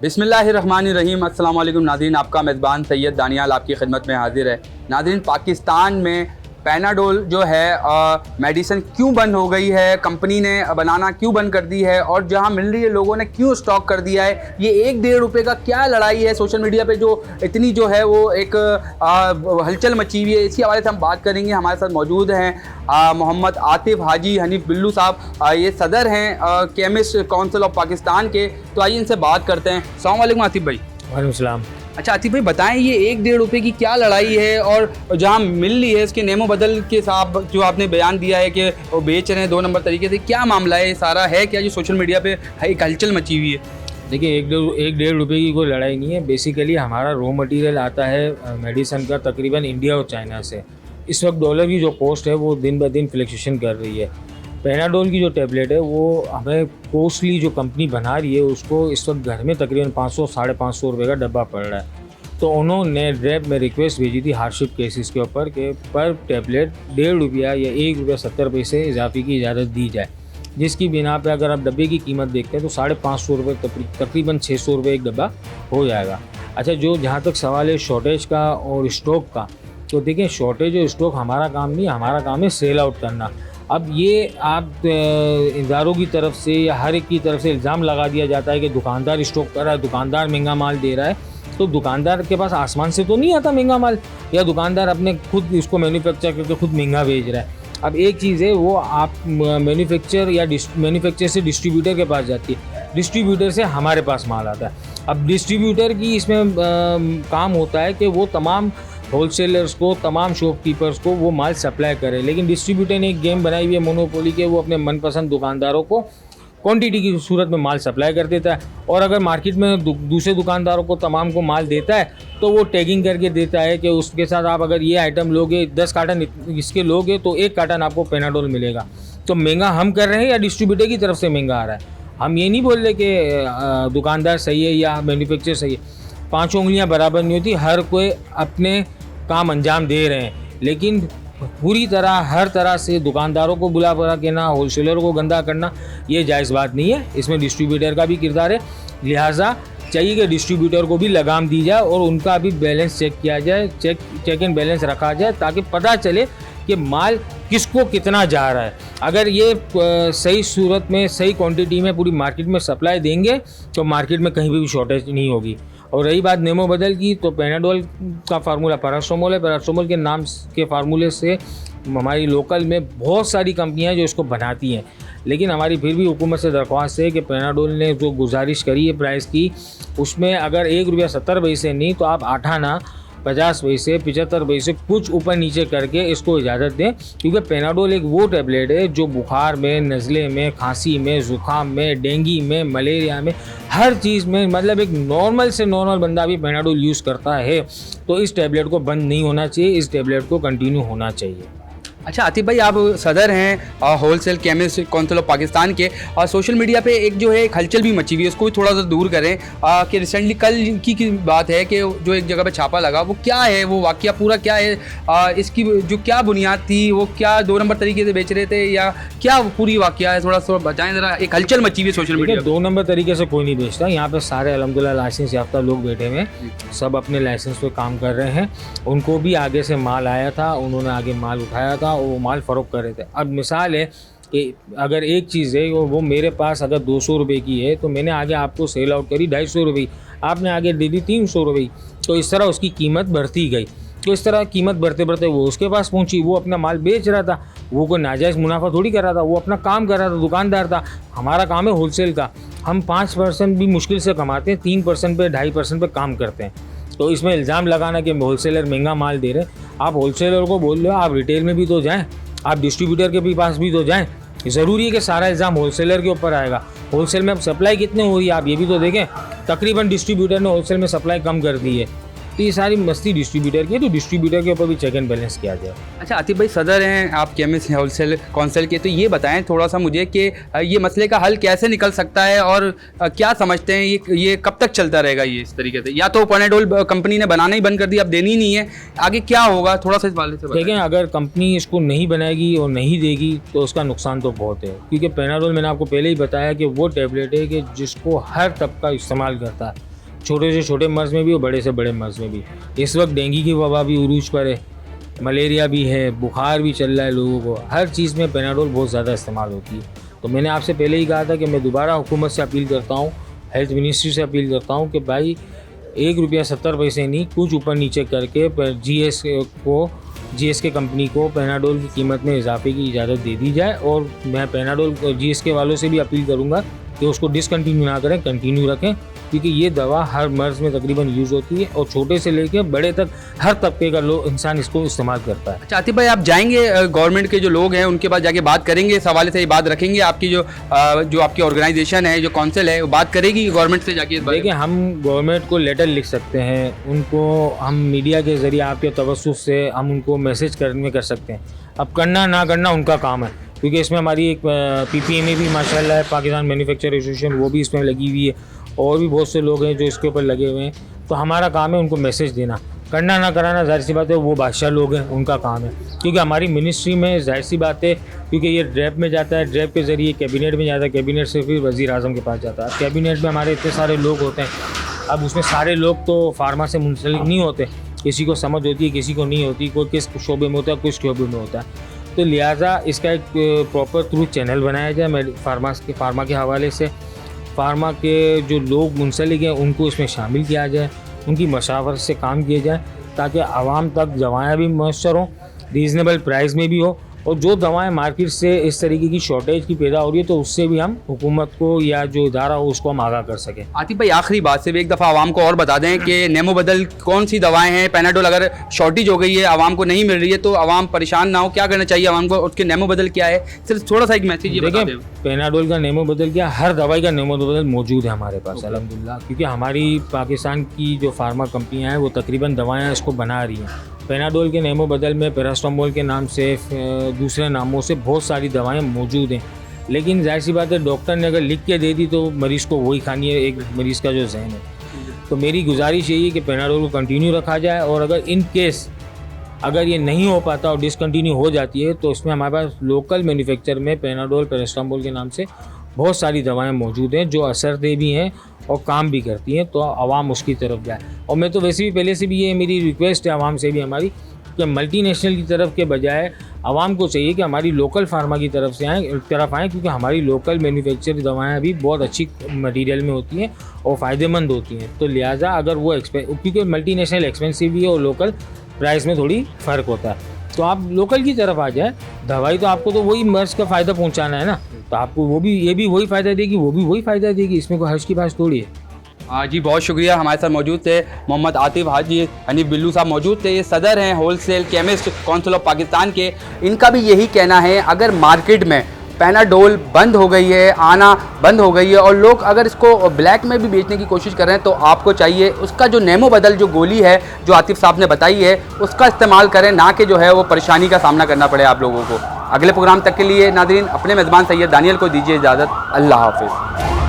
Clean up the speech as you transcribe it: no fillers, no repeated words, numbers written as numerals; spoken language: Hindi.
बिस्मिल्लाहिर्रहमानिर्रहीम। अस्सलाम वालेकुम नाज़रीन, आपका मेज़बान सैयद दानियाल आपकी खिदमत में हाजिर है। नाज़रीन, पाकिस्तान में पैनाडोल जो है मेडिसिन क्यों बंद हो गई है, कंपनी ने बनाना क्यों बंद कर दी है और जहां मिल रही है लोगों ने क्यों स्टॉक कर दिया है, ये 1-1.5 रुपये का क्या लड़ाई है सोशल मीडिया पे जो इतनी जो है वो एक हलचल मची हुई है, इसी हवाले से हम बात करेंगे। हमारे साथ मौजूद हैं मोहम्मद आतिफ हाजी हनीफ बिल्लू साहब, ये सदर हैं केमिस्ट काउंसिल ऑफ पाकिस्तान के। तो आइए इनसे बात करते हैं। अस्सलाम वालेकुम आतिफ भाई। वालेकुम सलाम। अच्छा आतिफ भाई, बताएं ये 1-1.5 रुपये की क्या लड़ाई है और जहां मिल रही है इसके नेमो बदल के साथ जो आपने बयान दिया है कि वो बेच रहे हैं 2 नंबर तरीके से, क्या मामला है? ये सारा है क्या जो सोशल मीडिया पे एक हलचल मची हुई है? देखिए, 1-1.5 रुपये की कोई लड़ाई नहीं है। बेसिकली हमारा रॉ मटेरियल आता है मेडिसिन का तकरीबन इंडिया और चाइना से। इस वक्त डॉलर की जो कॉस्ट है वो दिन ब दिन फ्लक्चुएशन कर रही है। पैनाडोल की जो टैबलेट है वो हमें कॉस्टली जो कंपनी बना रही है उसको इस वक्त घर में तकरीबन 500-550 रुपये का डब्बा पड़ रहा है। तो उन्होंने ड्रैब में रिक्वेस्ट भेजी थी हार्डशिप केसेस के ऊपर कि पर टैबलेट 1.5 रुपया या 1 रुपया 70 पैसे इजाफे की इजाज़त दी जाए, जिसकी बिना पे अगर आप डब्बे की कीमत देखते हैं तो 550 रुपये तकरीबन 600 रुपये एक डब्बा हो जाएगा। अच्छा, जो जहाँ तक सवाल है शॉर्टेज का और स्टॉक का, तो देखिए शॉर्टेज और स्टॉक हमारा काम नहीं, हमारा काम है सेल आउट करना। अब ये आप इदारों की तरफ से या हर एक की तरफ से इल्ज़ाम लगा दिया जाता है कि दुकानदार स्टॉक कर रहा है, दुकानदार महंगा माल दे रहा है। तो दुकानदार के पास आसमान से तो नहीं आता महंगा माल, या दुकानदार अपने खुद इसको मैन्युफैक्चर करके खुद महंगा भेज रहा है। अब एक चीज़ है वो आप मैन्युफैक्चर से डिस्ट्रीब्यूटर के पास जाती है, डिस्ट्रीब्यूटर से हमारे पास माल आता है। अब डिस्ट्रीब्यूटर की इसमें काम होता है कि वो तमाम होलसेलर्स को, तमाम शॉपकीपर्स को वो माल सप्लाई करे, लेकिन डिस्ट्रीब्यूटर ने एक गेम बनाई हुई है मोनोपोली के, वो अपने मनपसंद दुकानदारों को क्वांटिटी की सूरत में माल सप्लाई कर देता है। और अगर मार्केट में दूसरे दुकानदारों को तमाम को माल देता है तो वो टैगिंग करके देता है कि उसके साथ आप अगर ये आइटम लोगे, 10 कार्टन इसके लोगे तो 1 कार्टन आपको पैनाडोल मिलेगा। तो महंगा हम कर रहे हैं या डिस्ट्रीब्यूटर की तरफ से महंगा आ रहा है? हम ये नहीं बोल रहे कि दुकानदार सही है या मैन्युफैक्चर सही है। 5 उंगलियाँ बराबर नहीं होती, हर कोई अपने काम अंजाम दे रहे हैं, लेकिन पूरी तरह हर तरह से दुकानदारों को बुला बुला के ना होलसेलरों को गंदा करना ये जायज़ बात नहीं है। इसमें डिस्ट्रीब्यूटर का भी किरदार है, लिहाजा चाहिए कि डिस्ट्रीब्यूटर को भी लगाम दी जाए और उनका भी बैलेंस चेक किया जाए, चेक एंड बैलेंस रखा जाए, ताकि पता चले कि माल किसको कितना जा रहा है। अगर ये सही सूरत में, सही क्वांटिटी में पूरी मार्केट में सप्लाई देंगे तो मार्केट में कहीं भी शॉर्टेज नहीं होगी। और रही बात नेमो बदल की, तो पैनाडोल का फार्मूला पैरासोमोल है। पैरासोमोल के नाम के फार्मूले से हमारी लोकल में बहुत सारी कंपनियां हैं जो इसको बनाती हैं, लेकिन हमारी फिर भी हुकूमत से दरख्वास्त है कि पैनाडोल ने जो गुजारिश करी है प्राइस की, उसमें अगर 1 रुपया 70 पैसे नहीं तो आप 8 आना 50 पैसे 75 पैसे कुछ ऊपर नीचे करके इसको इजाज़त दें, क्योंकि पैनाडोल एक वो टैबलेट है जो बुखार में, नज़ले में, खांसी में, ज़ुकाम में, डेंगू में, मलेरिया में, हर चीज़ में, मतलब एक नॉर्मल से नॉर्मल बंदा भी पैनाडोल यूज़ करता है। तो इस टैबलेट को बंद नहीं होना चाहिए, इस टैबलेट को कंटिन्यू होना चाहिए। अच्छा आतिफ भाई, आप सदर हैं wholesale chemist council of Pakistan के, और सोशल मीडिया पे एक जो है एक हलचल भी मची हुई है, उसको भी थोड़ा सा दूर करें कि रिसेंटली कल की बात है कि जो एक जगह पे छापा लगा, वो क्या है, वो वाकया पूरा क्या है, इसकी जो क्या बुनियाद थी, वो क्या 2 नंबर तरीके से बेच रहे थे या क्या पूरी वाकया है, थोड़ा सा बताएं ज़रा। एक हलचल मची हुई है सोशल मीडिया। 2 नंबर तरीके से कोई नहीं बेचता, यहाँ पे सारे अल्हम्दुलिल्लाह लाइसेंस याफ्ता लोग बैठे हुए हैं, सब अपने लाइसेंस पे काम कर रहे हैं। उनको भी आगे से माल आया था, उन्होंने आगे माल उठाया था, वो माल फ़रोख्त कर रहे थे। अब मिसाल है कि अगर एक चीज़ है वो मेरे पास अगर 200 रुपये की है तो मैंने आगे आपको सेल आउट करी 250 रुपये, आपने आगे दे दी 300 रुपये, तो इस तरह उसकी कीमत बढ़ती गई। तो इस तरह कीमत बढ़ते बढ़ते वो उसके पास पहुंची, वो अपना माल बेच रहा था, वो कोई नाजायज़ मुनाफा थोड़ी कर रहा था, वो अपना काम कर रहा था, दुकानदार था। हमारा काम है होलसेल का, हम 5% भी मुश्किल से कमाते हैं, 3% पे 2.5% पे काम करते हैं। तो इसमें इल्ज़ाम लगाना कि होलसेलर महंगा माल दे रहे हैं, आप होलसेलर को बोल रहे हो आप रिटेल में भी तो जाएँ, आप डिस्ट्रीब्यूटर के भी पास भी तो जाएं। ज़रूरी है कि सारा इल्ज़ाम होलसेलर के ऊपर आएगा? होलसेल में अब सप्लाई कितने हो रही है आप ये भी तो देखें। तकरीबन डिस्ट्रीब्यूटर ने होलसेल में सप्लाई कम कर दी है, तो ये सारी मस्ती डिस्ट्रीब्यूटर की है, तो डिस्ट्रीब्यूटर के ऊपर भी चेक एंड बैलेंस किया जाए। अच्छा आतिफ भाई, सदर हैं आप केमिस्ट होलसेल काउंसिल के, तो ये बताएं थोड़ा सा मुझे कि ये मसले का हल कैसे निकल सकता है और क्या समझते हैं ये कब तक चलता रहेगा ये इस तरीके से? या तो पैनाडोल कंपनी ने बनाना ही बंद कर दिया, अब देनी ही नहीं है, आगे क्या होगा थोड़ा सा इस वाले से बताएं। देखें, अगर कंपनी इसको नहीं बनाएगी और नहीं देगी तो उसका नुकसान तो बहुत है, क्योंकि पैनाडोल मैंने आपको पहले ही बताया कि वो टैबलेट है कि जिसको हर तबका इस्तेमाल करता है। छोटे से छोटे मर्ज़ में भी और बड़े से बड़े मर्ज़ में भी। इस वक्त डेंगू की वबा भी उरूज पर है, मलेरिया भी है, बुखार भी चल रहा है लोगों को, हर चीज़ में पैनाडोल बहुत ज़्यादा इस्तेमाल होती है। तो मैंने आपसे पहले ही कहा था कि मैं दोबारा हुकूमत से अपील करता हूँ, हेल्थ मिनिस्ट्री से अपील करता हूँ कि भाई ₹1.70 नहीं, कुछ ऊपर नीचे करके GSK कंपनी को पैनाडोल की कीमत में इजाफे की इजाज़त दे दी जाए। और मैं पैनाडोल GSK वालों से भी अपील करूँगा कि उसको डिसकंटिन्यू ना करें, कंटिन्यू रखें, क्योंकि ये दवा हर मर्ज़ में तकरीबन यूज़ होती है और छोटे से लेकर बड़े तक हर तबके का इंसान इसको इस्तेमाल करता है। अच्छा आतिफ भाई, आप जाएंगे गवर्नमेंट के जो लोग हैं उनके पास जाके बात करेंगे, इस हवाले से ये बात रखेंगे, आपकी जो आपकी ऑर्गेनाइजेशन है, जो काउंसिल है, वो बात करेगी गवर्नमेंट से जाके? देखिए, हम गवर्नमेंट को लेटर लिख सकते हैं, उनको हम मीडिया के ज़रिए आपके तवज्जुह से हम उनको मैसेज कर सकते हैं। अब करना ना करना उनका काम है, क्योंकि इसमें हमारी एक PPMA भी माशाल्लाह है, पाकिस्तान मैन्युफैक्चर एसोसिएशन, वो भी इसमें लगी हुई है और भी बहुत से लोग हैं जो इसके ऊपर लगे हुए हैं। तो हमारा काम है उनको मैसेज देना, करना ना कराना जाहिर सी बात है वो बादशाह लोग हैं, उनका काम है। क्योंकि हमारी मिनिस्ट्री में जाहिर सी बात है, क्योंकि ये ड्रैप में जाता है, ड्रैप के ज़रिए कैबिनेट में जाता है, कैबिनेट से फिर वज़ीर आज़म के पास जाता है। कैबिनेट में हमारे इतने सारे लोग होते हैं, अब उसमें सारे लोग तो फार्मा से मुंसलिक नहीं होते, किसी को समझ होती है, किसी को नहीं होती, कोई किस शोबे में होता है, किस शोबे में होता है। तो लिहाजा इसका एक प्रॉपर थ्रू चैनल बनाया जाए फार्मा के हवाले से, फार्मा के जो लोग मुंसलिक हैं उनको इसमें शामिल किया जाए, उनकी मशावरत से काम किया जाए, ताकि आवाम तक दवाएँ भी मयस्सर हों, रीज़नेबल प्राइस में भी हो, और जो दवाएं मार्केट से इस तरीके की शॉर्टेज की पैदा हो रही है तो उससे भी हम हुकूमत को या जो इदारा हो उसको हम आगाह कर सकें। आतिफ भाई, आखिरी बात सिर्फ एक दफ़ा आवाम को और बता दें कि नेमो बदल कौन सी दवाएं हैं, पैनाडोल अगर शॉर्टेज हो गई है, आवाम को नहीं मिल रही है, तो आवाम परेशान ना हो, क्या करना चाहिए आवाम को, उसके नेमो बदल क्या है, सिर्फ थोड़ा सा एक मैसेज ये बता दें। पैनाडोल का नेमो बदल क्या, हर दवाई का नेमो बदल मौजूद है हमारे पास अल्हम्दुलिल्लाह, क्योंकि हमारी पाकिस्तान की जो फार्मा कंपनियाँ हैं वो तकरीबन दवाएँ इसको बना रही हैं। पैनाडोल के नेमो बदल में पैरास्टामोल के नाम से दूसरे नामों से बहुत सारी दवाएं मौजूद हैं, लेकिन जाहिर सी बात है डॉक्टर ने अगर लिख के दे दी तो मरीज़ को वही खानी है, एक मरीज़ का जो जहन है। तो मेरी गुजारिश यही है कि पैनाडोल को कंटिन्यू रखा जाए, और अगर इन केस अगर ये नहीं हो पाता और डिसकंटिन्यू हो जाती है तो इसमें हमारे पास लोकल मैन्युफैक्चर में पैनाडोल पैरास्टामोल के नाम से बहुत सारी दवाएं मौजूद हैं जो असरदेह भी हैं और काम भी करती हैं, तो आवाम उसकी तरफ जाए। और मैं तो वैसे भी पहले से भी ये मेरी रिक्वेस्ट है आवाम से भी हमारी, कि मल्टीनेशनल की तरफ के बजाय आवाम को चाहिए कि हमारी लोकल फार्मा की तरफ आएँ, क्योंकि हमारी लोकल मैन्युफैक्चर दवाएँ भी बहुत अच्छी मटीरियल में होती हैं और फ़ायदेमंद होती हैं। तो लिहाजा अगर वो क्योंकि मल्टीनेशनल एक्सपेंसिव भी है और लोकल प्राइस में थोड़ी फ़र्क होता है, तो आप लोकल की तरफ आ जाए। दवाई तो आपको तो वही मर्ज़ का फ़ायदा पहुंचाना है ना, तो आपको वो भी ये भी वही फ़ायदा देगी, वो भी वही फ़ायदा देगी, इसमें कोई हर्ष की बात थोड़ी है। हाँ जी, बहुत शुक्रिया। हमारे साथ मौजूद थे मोहम्मद आतिफ हाजी हनीफ बिल्लू साहब मौजूद थे, ये सदर हैं wholesale chemist council of Pakistan के। इनका भी यही कहना है, अगर मार्केट में पैनाडोल बंद हो गई है, आना बंद हो गई है, और लोग अगर इसको ब्लैक में भी बेचने की कोशिश कर रहे हैं, तो आपको चाहिए उसका जो नेमो बदल जो गोली है जो आतिफ साहब ने बताई है उसका इस्तेमाल करें, ना कि जो है वो परेशानी का सामना करना पड़े आप लोगों को। अगले प्रोग्राम तक के लिए नाज़रीन अपने मेज़बान सैयद दानियल को दीजिए इजाज़त। अल्लाह हाफ़िज़।